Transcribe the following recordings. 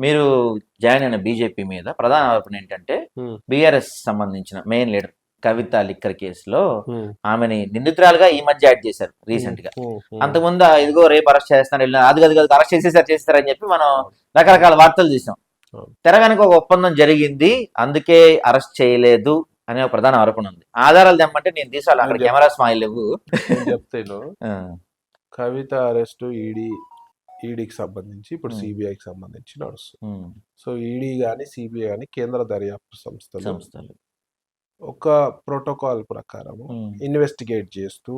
మీరు జాయిన్ అయిన బీజేపీ మీద ప్రధాన ఆరోపణ ఏంటంటే బీఆర్ఎస్ సంబంధించిన మెయిన్ లీడర్ కవిత లిక్కర్ కేసులో ఆమెని నిందితురాలుగా ఈ మధ్య యాడ్ చేశారు రీసెంట్ గా. అంతకుముందు ఇదిగో రేపు అరెస్ట్ చేస్తాను అది అరెస్ట్ చేసేసారని చెప్పి మనం రకరకాల వార్తలు చూసాం. తెర వెనక ఒక ఒప్పందం జరిగింది, అందుకే అరెస్ట్ చేయలేదు అనే ఒక ప్రధాన ఆరోపణ ఉంది. ఆధారాలు తెమ్మంటే నేను తీసాను, అక్కడ కెమెరా స్మైల్ లేవు చెప్తాను. కవిత అరెస్ట్ ఈడీకి సంబంధించి ఇప్పుడు సిబిఐకి సంబంధించి నడుస్తుంది. సో ఈడీ గాని సిబిఐ గాని కేంద్ర దర్యాప్తు సంస్థలు ఒక ప్రోటోకాల్ ప్రకారం ఇన్వెస్టిగేట్ చేస్తూ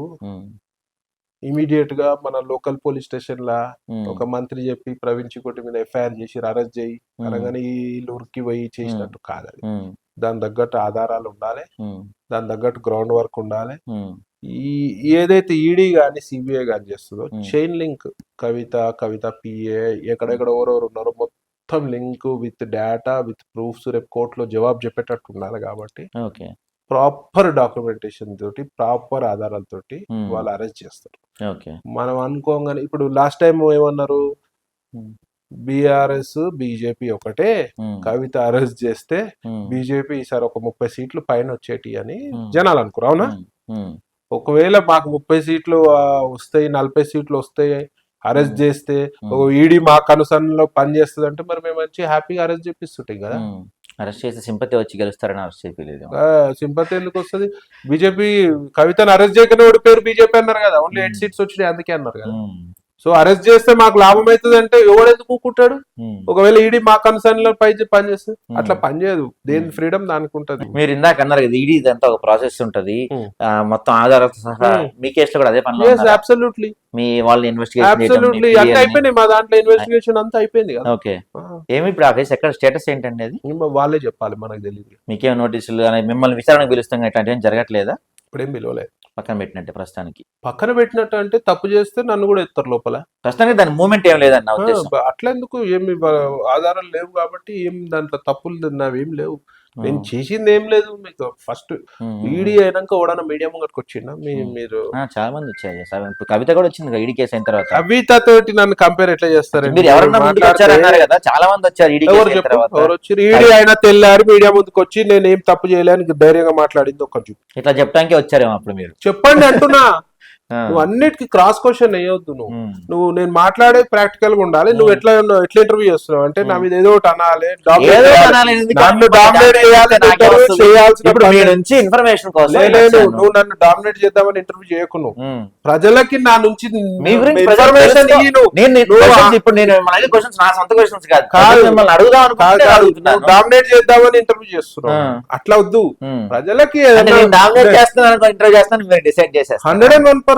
ఇమీడియట్ గా మన లోకల్ పోలీస్ స్టేషన్ లా ఒక మంత్రి చెప్పి ప్రవీణ్ చికోటి మీద ఎఫ్ఐఆర్ చేసి అరెస్ట్ చేయి అనగానే వీళ్ళు ఉరికి పోయి చేసినట్టు కాదు. అది దాని తగ్గట్టు ఆధారాలు ఉండాలి, దాని తగ్గట్టు గ్రౌండ్ వర్క్ ఉండాలి. ఏదైతే ఈడీ గాని సిబిఐ గాని చేస్తుందో చైన్ లింక్ కవిత పిఏ ఎక్కడెక్కడ ఎవరెవరు ఉన్నారో మొత్తం link with data with proofs రేపు కోర్టులో జవాబు చెప్పేటట్టు ఉండాలి. కాబట్టి ప్రాపర్ డాక్యుమెంటేషన్ తోటి ప్రాపర్ ఆధారాలతోటి వాళ్ళు అరెస్ట్ చేస్తారు. మనం అనుకోగానే ఇప్పుడు లాస్ట్ టైం ఏమన్నారు, బీఆర్ఎస్ బీజేపీ ఒకటే, కవిత అరెస్ట్ చేస్తే బీజేపీ ఈసారి ఒక 30 సీట్లు పైన వచ్చేటి అని జనాలు అనుకోరు. అవునా? ఒకవేళ మాకు 30 సీట్లు వస్తాయి, 40 సీట్లు వస్తాయి అరెస్ట్ చేస్తే, ఒక ఈడీ మా కనుసన్నలో పని చేస్తుంది అంటే మరి మేము మంచి హ్యాపీగా అరెస్ట్ చేపిస్తుంటాం కదా. అరెస్ట్ చేసి సింపతి వచ్చి గెలుస్తారని అరెస్ట్ చేయలేదు. సింపతి ఎందుకు వస్తుంది? బీజేపీ కవితను అరెస్ట్ చేయకనే ఓడిపోయారు బీజేపీ అన్నారు కదా, ఓన్లీ 8 సీట్స్ వచ్చినాయి అందుకే అన్నారు కదా. సో అరెస్ట్ చేస్తే మాకు లాభం అవుతుంది అంటే ఎవడెందుకు కూకుంటాడు? ఒకవేళ ఈడీ మా కన్సర్న్ లో పనిచేస్తుంది, అట్లా పనిచేయదు. దేని ఫ్రీడమ్ దానికి ఉంటది. మీరు ఇందాక అన్నారు కదా ఈడీ ఇదంతా ఒక ప్రాసెస్ ఉంటది, మొత్తం ఆధారాలతో సహా. మీ కేసులో కూడా అదే పని? అబ్సల్యూట్లీ. మీ వాళ్ళని ఇన్వెస్టిగేషన్ అన్ని అయిపోయినాయి, మా దాంట్లో ఇన్వెస్టిగేషన్ అంతా అయిపోయింది కదా. ఓకే, ఏమి ఇప్పుడు ఆ కేసు ఎక్కడ స్టేటస్ ఏంటండి? అది వాళ్ళే చెప్పాలి, మనకు తెలియదు. మీకేం నోటీసులు మిమ్మల్ని విచారణకు పిలుస్తాం ఇట్లాంటి ఏం జరగట్లేదా? ఇప్పుడేం పిలవలేదు. పక్కన పెట్టినట్టే ప్రస్తుతానికి. పక్కన పెట్టినట్టు అంటే తప్పు చేస్తే నన్ను కూడా ఎత్తారు లోపల. ప్రస్తుతానికి దాని మూమెంట్ ఏం లేదన్న ఉద్దేశం. అట్లా ఎందుకు, ఏమి ఆధారాలు లేవు కాబట్టి ఏం దాంట్లో తప్పులు నావేం లేవు. నేను చేసింది ఏం లేదు. మీకు ఫస్ట్ ఈడీ అయినాక ఓడన మీడియా ముంగట్కి వచ్చిందా? మీరు చాలా మంది వచ్చారు. ఇప్పుడు కవిత కూడా వచ్చింది ఈడీ కేసు అయిన తర్వాత. కవిత తోటి నన్ను కంపేర్ ఎట్లా చేస్తారు? మీరు ఎవరన్నా వచ్చారన్నారు కదా, చాలా మంది వచ్చారు. ఎవరు వచ్చారు? ఈడీ అయినా తెల్లారు మీడియా ముందుకు వచ్చి నేను ఏం తప్పు చేయలేని ధైర్యంగా మాట్లాడింది ఒక్క చూపు. ఇట్లా చెప్పడానికి వచ్చారేమో అప్పుడు మీరు. చెప్పండి అంటున్నా. నువ్వు అన్నిటికీ క్రాస్ క్వశ్చన్ వేయొద్దు. నువ్వు నేను మాట్లాడేది ప్రాక్టికల్ గా ఉండాలి. నువ్వు ఎట్లా ఇంటర్వ్యూ చేస్తున్నావు అంటే నా మీద ఏదో ఒకటి అనాలి, నన్ను డామినేట్ నువ్వు నన్ను డామినేట్ చేద్దామని ఇంటర్వ్యూ చేయకు. నువ్వు ప్రజలకి నా నుంచి డామినేట్ చేద్దామని ఇంటర్వ్యూ చేస్తున్నావు, అట్లా వద్దు. ప్రజలకి 101%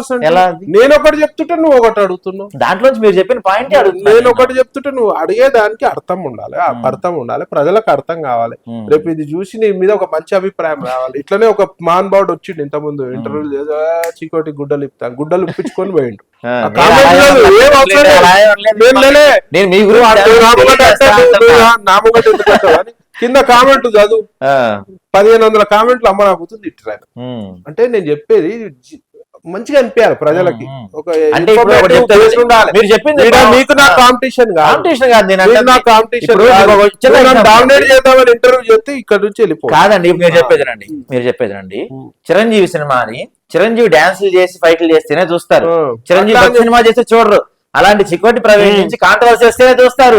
నేను ఒకటి చెప్తుంటే నువ్వు ఒకటి అడుగుతున్నావు. దాంట్లో మీరు చెప్పిన పాయింట్ నేను ఒకటి చెప్తుంటే నువ్వు అడిగేదానికి అర్థం ఉండాలి, ప్రజలకు అర్థం కావాలి. రేపు ఇది చూసి నీ మీద ఒక మంచి అభిప్రాయం రావాలి. ఇట్లనే ఒక మహానుభావుడు వచ్చిండు ఇంతకుముందు ఇంటర్వ్యూ చికోటి గుడ్డలు ఇప్పించుకొని పోయిండు. కింద కామెంట్ చదువు, 1500 కామెంట్లు అమ్మ నాకుతుంది ఇట్లా. అంటే నేను చెప్పేది మంచిగా అనిపించాలి ప్రజలకి. మీరు చెప్పింది మీకు నా కాంపిటీషన్ డామినేట్ చేద్దామని ఇంటర్వ్యూ చేస్తే ఇక్కడ నుంచి వెళ్ళిపో కాదండి. మీరు చెప్పేదండి చిరంజీవి సినిమాని చిరంజీవి డాన్సులు చేసి ఫైట్లు చేస్తేనే చూస్తారు, చిరంజీవి సినిమా చేస్తే చూడరు. అలాంటి చికోటి ప్రవీణ్ నుంచి కాంట్రవర్సీ వస్తేనే చూస్తారు.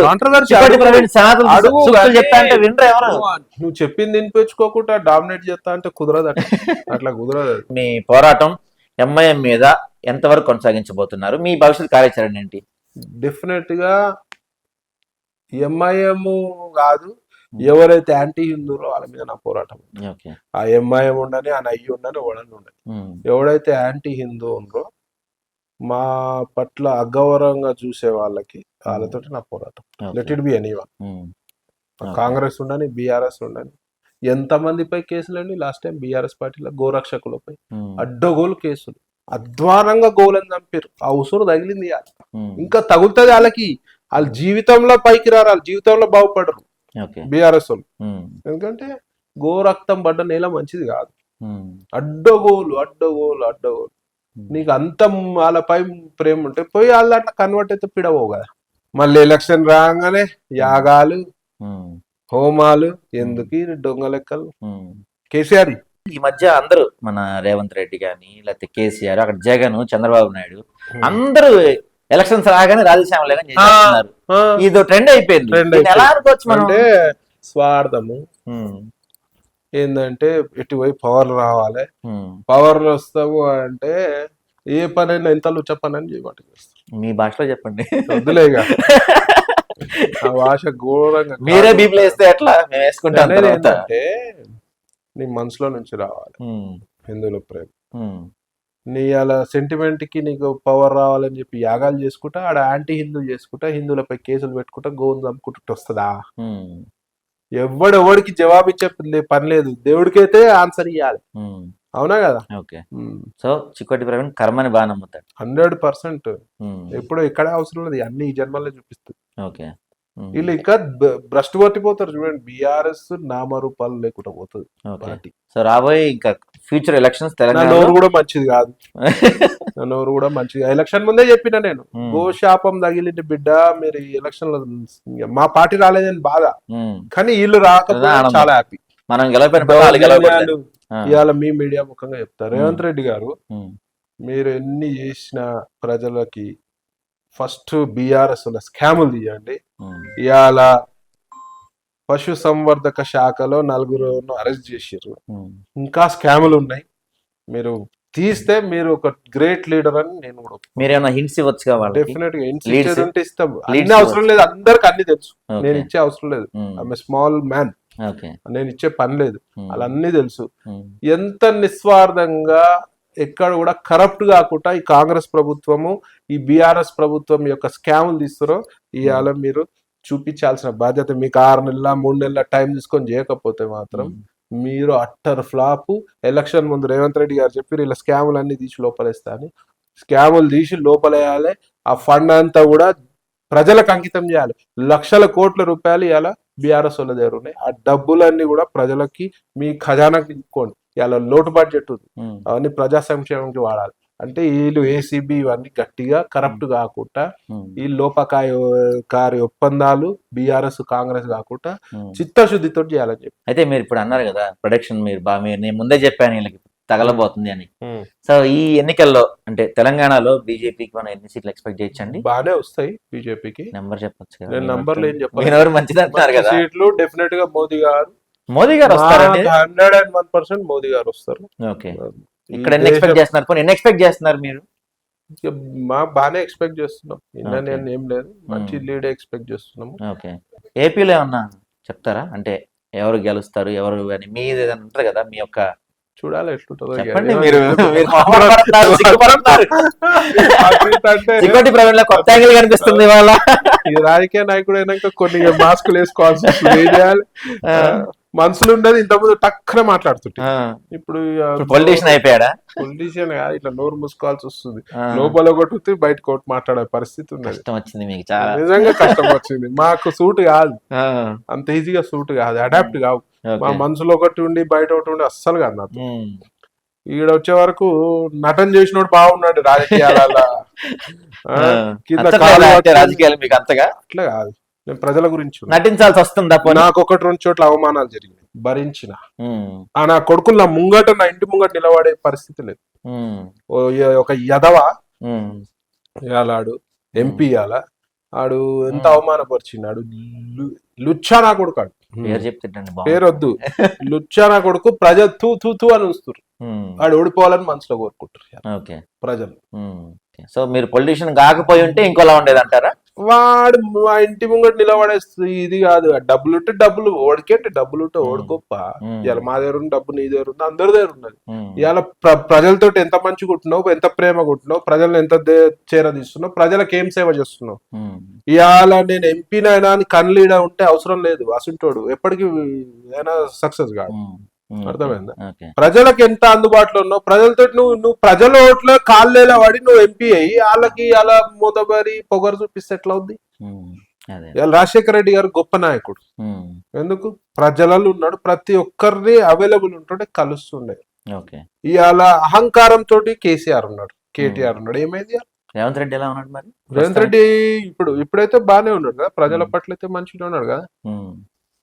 చెప్తా అంటే వినరు ఎవరు. నువ్వు చెప్పింది వినిపించుకోకుండా డామినేట్ చేస్తా అంటే కుదరదు, అట్లా కుదరదు. మీ పోరాటం ఎంఐఎం మీద ఎంతవరకు కొనసాగించబోతున్నారు? మీ భవిష్యత్ కార్యాచరణ ఏంటి? డెఫినెట్ గా ఎంఐఎం కాదు, ఎవరైతే యాంటీ హిందూలో వాళ్ళ మీద నా పోరాటం. ఆ ఎంఐఎం ఉండని, ఆ నయ్యి ఉండని, ఓడని ఉండని, ఎవడైతే యాంటీ హిందూ ఉందో మా పట్ల అగౌరవంగా చూసే వాళ్ళకి వాళ్ళతోటి నా పోరాటం. Let it be anyone. Congress ఉండని, బీఆర్ఎస్ ఉండని, ఎంతమందిపై కేసులండి లాస్ట్ టైం బీఆర్ఎస్ పార్టీలో గోరక్షకులపై అడ్డగోలు కేసులు, అధ్వానంగా గోలని చంపారు. ఆ ఉసురు తగిలింది, ఇంకా తగులుతుంది వాళ్ళకి. వాళ్ళ జీవితంలో పైకి రారు, వాళ్ళ జీవితంలో బాగుపడరు బీఆర్ఎస్ వాళ్ళు. ఎందుకంటే గోరక్తం పడ్డ నేల మంచిది కాదు. అడ్డగోలు అడ్డగోలు అడ్డగోలు. నీకు అంత వాళ్ళపై ప్రేమ ఉంటే పోయి వాళ్ళ అట్లా కన్వర్ట్ అయితే పిడవవు కదా. మళ్ళీ ఎలక్షన్ రాగానే యాగాలు హోమాలు ఎందుకు ఈ దొంగ లెక్కలు కేసీఆర్ ఈ మధ్య అందరూ మన రేవంత్ రెడ్డి గాని లేకపోతే కేసీఆర్ అక్కడ జగన్ చంద్రబాబు నాయుడు అందరూ ఎలక్షన్స్ రాగానే రాజశ్యామలే గాని చేస్తున్నారు. ఇది ట్రెండ్ అయిపోయింది. దీన్ని ఎలా అనుకోవచ్చు మనం? అంటే స్వార్థము ఏంటంటే ఎటువై పవర్ రావాలి, పవర్ వస్తాము అంటే ఏ పనైనా ఎంత లుచ్చ పని అని చేయమంటే మీ భాషలో చెప్పండి. వద్దులేగా ఆ భాష ఘోరంగా. మీరే బీపులు వేస్తే ఎట్లా మేము వేసుకుంటాం. ఏంటంటే నీ మనసులో నుంచి రావాలి హిందువుల ప్రేమ. నీ అలా సెంటిమెంట్ కి నీకు పవర్ రావాలని చెప్పి యాగాలు చేసుకుంటా, ఆడ యాంటీ హిందూ చేసుకుంటా, హిందువులపై కేసులు పెట్టుకుంటా, గోవును చంపుకుంటూ వస్తుందా? ఎవడికి జవాబు ఇచ్చే పని లేదు, దేవుడికైతే ఆన్సర్ ఇవ్వాలి. అవునా కదా? ఓకే. సో చిక్కోటి ప్రవీణ్ కర్మని బాగా నమ్ముతాడు 100%. ఎప్పుడు ఎక్కడే అవసరం లేదు, అన్ని ఈ జన్మల్లో చూపిస్తుంది. ఓకే. వీళ్ళు ఇంకా భ్రష్టు పట్టిపోతారు చూడండి. బీఆర్ఎస్ నామరూపాలు లేకుండా పోతుంది పార్టీ. సో రాబోయే ఇంకా ఫ్యూచర్ ఎలక్షన్స్ తెలంగాణ నోరు కూడా మంచిది కాదు. నోరు కూడా మంచిది. ఎలక్షన్ ముందే చెప్పిన నేను, గోశాపం తగిలింది బిడ్డ, మీరు ఎలక్షన్ లో మా పార్టీ రాలేదని బాధ, కానీ వీళ్ళు రాకపోతే చాలా హ్యాపీ. మనం ఇవాళ మీ మీడియా ముఖంగా చెప్తారు, రేవంత్ రెడ్డి గారు మీరు ఎన్ని చేసిన ప్రజలకి ఫస్ట్ బీఆర్ఎస్ స్కాములు తీయండి. ఇవాళ పశు సంవర్ధక శాఖలో 4 అరెస్ట్ చేసారు, ఇంకా స్కాములు ఉన్నాయి. మీరు తీస్తే మీరు ఒక గ్రేట్ లీడర్ అని నేను కూడా. మీరేమైనా హింట్స్ ఇవ్వచ్చు కావాలి? డెఫినెట్ గా హింట్స్ ఉంటే ఇస్తాం. అన్ని అవసరం లేదు, అందరికి అన్ని తెలుసు. నేను ఇచ్చే అవసరం లేదు, ఐఎమ్ స్మాల్ మ్యాన్, నేను ఇచ్చే పని లేదు, అలా అన్ని తెలుసు. ఎంత నిస్వార్థంగా ఎక్కడ కూడా కరప్ట్ కాకుండా ఈ కాంగ్రెస్ ప్రభుత్వము ఈ బీఆర్ఎస్ ప్రభుత్వం యొక్క స్కాములు తీస్తారో ఇవాళ మీరు చూపించాల్సిన బాధ్యత. మీకు 6 నెలల 3 నెలల టైం తీసుకొని చేయకపోతే మాత్రం మీరు అట్టర్ ఫ్లాప్. ఎలక్షన్ ముందు రేవంత్ రెడ్డి గారు చెప్పి ఇలా స్కాములు అన్ని తీసి లోపలేస్తా అని, స్కాములు తీసి లోపలేయాలి. ఆ ఫండ్ అంతా కూడా ప్రజలకు అంకితం చేయాలి. లక్షల కోట్ల రూపాయలు ఇవాళ బీఆర్ఎస్ వాళ్ళ దగ్గర ఉన్నాయి. ఆ డబ్బులన్నీ కూడా ప్రజలకి మీ ఖజానాకి ఇచ్చుకోండి. ఇలా లోటు బడ్జెట్ ఉంది, అవన్నీ ప్రజా సంక్షేమంకి వాడాలి. అంటే వీళ్ళు ఏసీబీ ఇవన్నీ గట్టిగా కరప్ట్ కాకుండా, ఈ లోపకారి ఒప్పందాలు బీఆర్ఎస్ కాంగ్రెస్ కాకుండా చిత్తశుద్ధితో చేయాలని చెప్పి. అయితే మీరు ఇప్పుడు అన్నారు కదా ప్రొడక్షన్, మీరు నేను ముందే చెప్పాను వీళ్ళకి తగలబోతుంది అని. సో ఈ ఎన్నికల్లో అంటే తెలంగాణలో బీజేపీకి మనం ఎన్ని సీట్లు ఎక్స్పెక్ట్ చేయొచ్చండి? బాగానే వస్తాయి బీజేపీకి. నెంబర్ చెప్పొచ్చు కదా? నేను నంబర్లు ఏం చెప్పాను, మంచిది అంటున్నారు కదా. సీట్లు డెఫినెట్ గా మోదీ గారు వస్తారు. 101% మోదీ గారు వస్తారు. ఓకే. ఇక్కడ ఎన్ని ఎక్స్పెక్ట్ చేస్తున్నారు? ఎన్ని ఎక్స్పెక్ట్ చేస్తున్నారు మీరు? బాగానే ఎక్స్పెక్ట్ చేస్తున్నాం. నేను ఏం లేదు, మంచి లీడ్ ఎక్స్పెక్ట్ చేస్తున్నాము. ఓకే. ఏపీలో ఏమన్నా చెప్తారా? అంటే ఎవరు గెలుస్తారు ఎవరు అని మీది ఏదైనా ఉంటారు కదా, మీ యొక్క చూడాలి ఎట్లుంటుందో. చెప్పండి. మీరు ప్రవీణ్ లో కొత్త యాంగిల్ కనిపిస్తుంది ఇవాళ. ఈ రాజకీయ నాయకుడు అయినాక కొన్ని మాస్కులు వేసుకోవాల్సి వస్తుంది. ఏం చేయాలి, మనసులో ఉండేది ఇంతకుముందు టక్కన మాట్లాడుతుంటే, ఇప్పుడు పొలిటీషియన్ అయిపోయాడా? పొలిటీషియన్ కాదు, ఇట్లా నోరు మూసుకోవాల్సి వస్తుంది. లోపల ఒకటి బయట ఒకటి మాట్లాడే పరిస్థితి ఉన్నది. నిజంగా కష్టం వచ్చింది. మాకు సూట్ కాదు, అంత ఈజీగా సూట్ కాదు, అడాప్ట్ కావు. మా మనసులో ఒకటి ఉండి బయట ఒకటి ఉండి అస్సలు కాదు నాకు. ఈడ వచ్చే వరకు నటన చేసినోడు బాగున్నాడు రాజకీయాల కింద రాజకీయాలు మీకు అంతగా అట్లా కాదు. నేను ప్రజల గురించి నటించాల్సి వస్తుందా? నాకు 1-2 చోట్ల అవమానాలు జరిగినాయి, భరించిన. నా కొడుకులు నా ఇంటి ముంగట నిలబడే పరిస్థితి లేదు. ఒక యదవ ఆడు ఎంపీ ఆడు ఎంత అవమానపరిచినాడు. లుచ్చా నా కొడుకు, ఆడు పేరొద్దు, లుచ్చా నా కొడుకు. ప్రజలు తూ తూ తూ అని చూస్తారు. వాడు ఓడిపోవాలని మనసులో కోరుకుంటారు ప్రజలు. సో మీరు పొలిటీషియన్ కాకపోయి ఉంటే ఇంకోలా ఉండేది అంటారా? వాడు మా ఇంటి ముంగట నిలబడేస్తుంది. ఇది కాదు, డబ్బులు ఉంటే డబ్బులు, ఓడికేంటి డబ్బులు ఉంటే ఓడికొప్ప. ఇవాళ మా దగ్గర ఉన్న డబ్బు నీ దగ్గర ఉంది, అందరి దగ్గర ఉన్నది. ఇవాళ ప్రజలతో ఎంత మంచి కొట్టినావు, ఎంత ప్రేమ కొట్టినావు, ప్రజలను ఎంత చేరదీస్తున్నావు, ప్రజలకు ఏం సేవ చేస్తున్నావు. ఇవాళ నేను ఎంపీనైనా అని కన్లీడ ఉంటే అవసరం లేదు. అసుంటోడు ఎప్పటికీ అయినా సక్సెస్ కాదు. అర్థమైందా? ప్రజలకు ఎంత అందుబాటులో ఉన్నావు, ప్రజలతో నువ్వు ప్రజల ఓట్లో కాళ్ళేలా పడి నువ్వు ఎంపీ అయ్యి వాళ్ళకి అలా మూతబరి పొగరు చూపిస్తే ఎట్లా ఉంది? రాజశేఖర రెడ్డి గారు గొప్ప నాయకుడు. ఎందుకు? ప్రజలలో ఉన్నాడు, ప్రతి ఒక్కరిని అవైలబుల్ ఉంటుండే, కలుస్తుండే. ఇవాళ అహంకారంతో కేసీఆర్ ఉన్నాడు, కేటీఆర్ ఉన్నాడు. ఏమైంది? రేవంత్ రెడ్డి ఎలా ఉన్నాడు మరి? రేవంత్ రెడ్డి ఇప్పుడైతే బానే ఉన్నాడు కదా, ప్రజల పట్ల అయితే మంచిగా ఉన్నాడు కదా.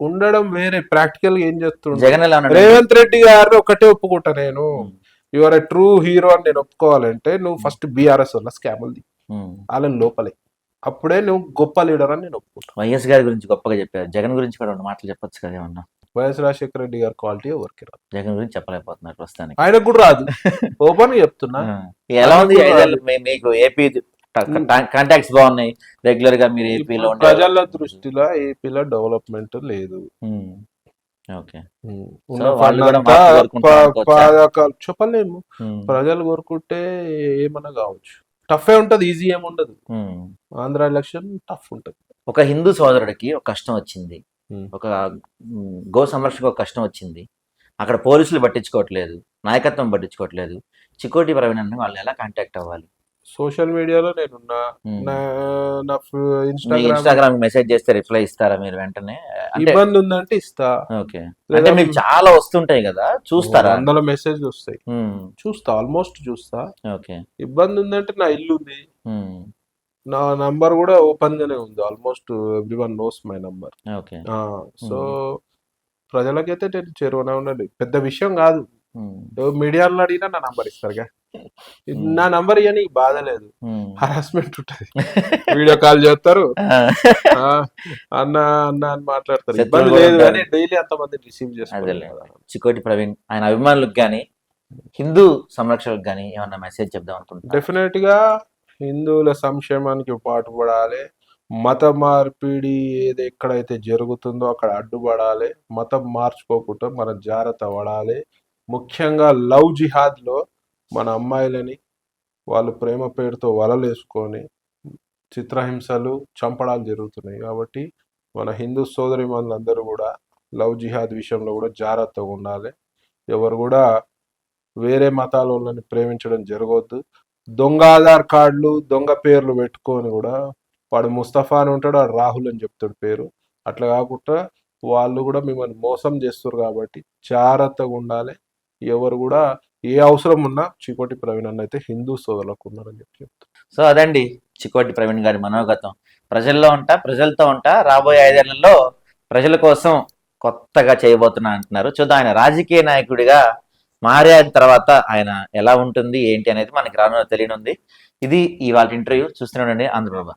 ఉండడం వేరే, ప్రాక్టికల్ గా ఏం చేస్తుండే. జగన్ ఎలా ఉన్నాడు? రేవంత్ రెడ్డి గారిని ఒకటే ఒప్పుకుంటా నేను, యువర్ ఎ ట్రూ హీరో అని నేను ఒప్పుకోవాలంటే నువ్వు ఫస్ట్ బీఆర్ఎస్ వల్ల స్కాములది వాళ్ళని లోపలే, అప్పుడే నువ్వు గొప్ప లీడర్ అని నేను ఒప్పుకుంటా. వైఎస్ గారి గురించి గొప్పగా చెప్పారు, జగన్ గురించి కూడా రెండు మాటలు చెప్పొచ్చు కదా ఏమన్నా? వైఎస్ రాజశేఖర రెడ్డి గారి క్వాలిటీ ఎవరికి రాదు, జగన్ గురించి చెప్పలేకపోతున్నారు ప్రస్తుతానికి. ఆయనకు కూడా రాదు, ఓపెన్ గా చెప్తున్నా. ఎలా ఉంది మీకు ఏపీ కాంటాక్ట్స్ బాగున్నాయి, రెగ్యులర్ గా మీరు ఏపీలో? ప్రజల దృష్టిలో ఏపీలో డెవలప్మెంట్ లేదు. ఓకే, చెప్పలేము, ప్రజలు కోరుకుంటే ఏమన్నా కావచ్చు. టఫే ఉంటది, ఈజీ ఏముండదు. ఆంధ్ర ఎలక్షన్ టఫ్ ఉంటది. ఒక హిందూ సోదరుడికి ఒక కష్టం వచ్చింది, ఒక గో సంరక్షకు ఒక కష్టం వచ్చింది, అక్కడ పోలీసులు పట్టించుకోవట్లేదు, నాయకత్వం పట్టించుకోవట్లేదు. చికోటి ప్రవీణ్ అన్న వాళ్ళు ఎలా కాంటాక్ట్ అవ్వాలి? సోషల్ మీడియాలో నేనున్నా, నా ఇన్స్టాగ్రామ్ మెసేజ్ చేస్తే రిప్లై ఇస్తారా మీరు వెంటనే? ఇబ్బంది ఉందంటే ఇస్తా. ఓకే, అంటే మీకు చాలా వస్తుంటాయి కదా, చూస్తారా? అందులో మెసేజ్ వస్తాయి, చూస్తా, ఆల్మోస్ట్ చూస్తా. ఓకే, ఇబ్బంది ఉందంటే నా ఇల్లు ఉంది, నా నంబర్ కూడా ఓపెన్ గానే ఉంది, almost everyone knows my number. Okay, so ప్రజలకైతే నేను చేరువనే ఉన్నది, పెద్ద విషయం కాదు. మీడియాలో అడిగినా నా నంబర్ ఇస్తారుగా, నా నంబర్ ఇవ్వని బాధ లేదు, హరాస్మెంట్ ఉంటది, వీడియో కాల్ చేస్తారు, అన్న అన్న అని మాట్లాడతారు, ఇబ్బంది లేదు, కానీ డైలీ అంతమంది రిసీవ్ చేస్తారు. చికోటి ప్రవీణ్ ఆయన అభిమానులకు కానీ హిందూ సంరక్షకులకు కానీ ఏమన్నా మెసేజ్ చెప్దాం అనుకుంటున్నా? డెఫినెట్ గా హిందువుల సంక్షేమానికి పాటుపడాలి, మత మార్పిడి ఏది ఎక్కడైతే జరుగుతుందో అక్కడ అడ్డుపడాలి, మతం మార్చుకోకుండా మనం జాగ్రత్త పడాలి. ముఖ్యంగా లవ్ జిహాద్ లో మన అమ్మాయిలని వాళ్ళు ప్రేమ పేరుతో వలలు వేసుకొని చిత్రహింసలు, చంపడాలు జరుగుతున్నాయి. కాబట్టి మన హిందూ సోదరి మనులందరూ కూడా లవ్ జిహాద్ విషయంలో కూడా జాగ్రత్తగా ఉండాలి. ఎవరు కూడా వేరే మతాల వాళ్ళని ప్రేమించడం జరగవద్దు. దొంగ ఆధార్ కార్డులు, దొంగ పేర్లు పెట్టుకొని కూడా, వాడు ముస్తఫా అని ఉంటాడు, వాడు రాహుల్ అని చెప్తాడు పేరు, అట్లా కాకుండా వాళ్ళు కూడా మిమ్మల్ని మోసం చేస్తారు. కాబట్టి జాగ్రత్తగా ఉండాలి. ఎవరు కూడా ఏ అవసరం ఉన్నా చికోటి ప్రవీణ్ అన్న అయితే హిందూ సోదరులకు ఉన్నారని చెప్తారు. సో అదండి చికోటి ప్రవీణ్ గారి మనోగతం. ప్రజల్లో ఉంటా, ప్రజలతో ఉంటా, రాబోయే 5 ఏళ్లలో ప్రజల కోసం కొత్తగా చేయబోతున్నా అంటున్నారు. చూద్దాం ఆయన రాజకీయ నాయకుడిగా మారే తర్వాత ఆయన ఎలా ఉంటుంది ఏంటి అనేది మనకి రాను తెలియనుంది. ఇది ఇవాళ ఇంటర్వ్యూ. చూస్తూనే ఉండండి ఆంధ్రప్రభ.